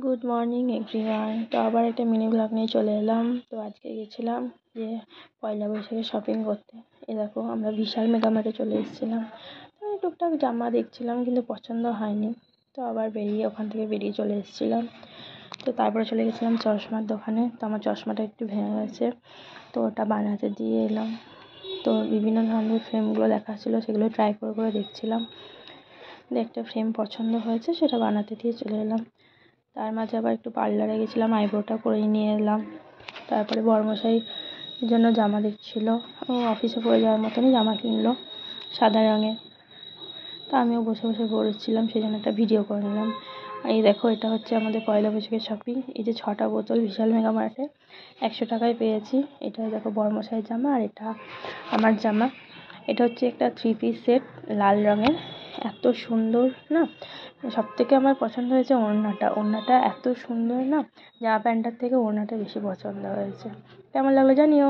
Good morning everyone. তো আবার একটা মিনি ব্লগ নিয়ে চলে এলাম। তো আজকে গেছিলাম যে পয়লা বৈশাখে শপিং করতে। এ দেখো আমরা বিশাল মেগামার্টে চলে এসেছিলাম। তো টুকটাক জামা দেখছিলাম কিন্তু পছন্দ হয়নি। তো আবার ওখান থেকে বেরিয়ে চলে এসেছিলাম। তো তারপরে চলে গেছিলাম চশমার দোকানে। তো আমার চশমাটা একটু ভেঙে গেছে, তো ওটা বানাতে দিয়ে এলাম। তো বিভিন্ন ধরনের ফ্রেমগুলো দেখাচ্ছিলো, সেগুলো ট্রাই করে করে দেখছিলাম। একটা ফ্রেম পছন্দ হয়েছে, সেটা বানাতে দিয়ে চলে এলাম। তার মাঝে আবার একটু পার্লারে গেছিলাম, আইব্রোটা করে নিয়ে এলাম। তারপরে বড়মশাইয়ের জন্য জামা দেখছিলো, ও অফিসে পরে যাওয়ার মতনই জামা কিনলো সাদা রঙের। তা আমিও বসে বসে পরেছিলাম, সেই জন্য একটা ভিডিও করে নিলাম। আর এই দেখো, এটা হচ্ছে আমাদের পয়লা বৈশাখের শপিং। এই যে 6টা বোতল বিশাল মেগামার্টে 100 টাকায় পেয়েছি। এটা দেখো বড়মশাইয়ের জামা, আর এটা আমার জামা। এটা হচ্ছে একটা 3 পিস সেট লাল রঙের, এত সুন্দর না। সবথেকে আমার পছন্দ হয়েছে ওড়নাটা এত সুন্দর না, জামা প্যান্টটার থেকে ওড়নাটা বেশি পছন্দ হয়েছে। কেমন লাগলো জানিও।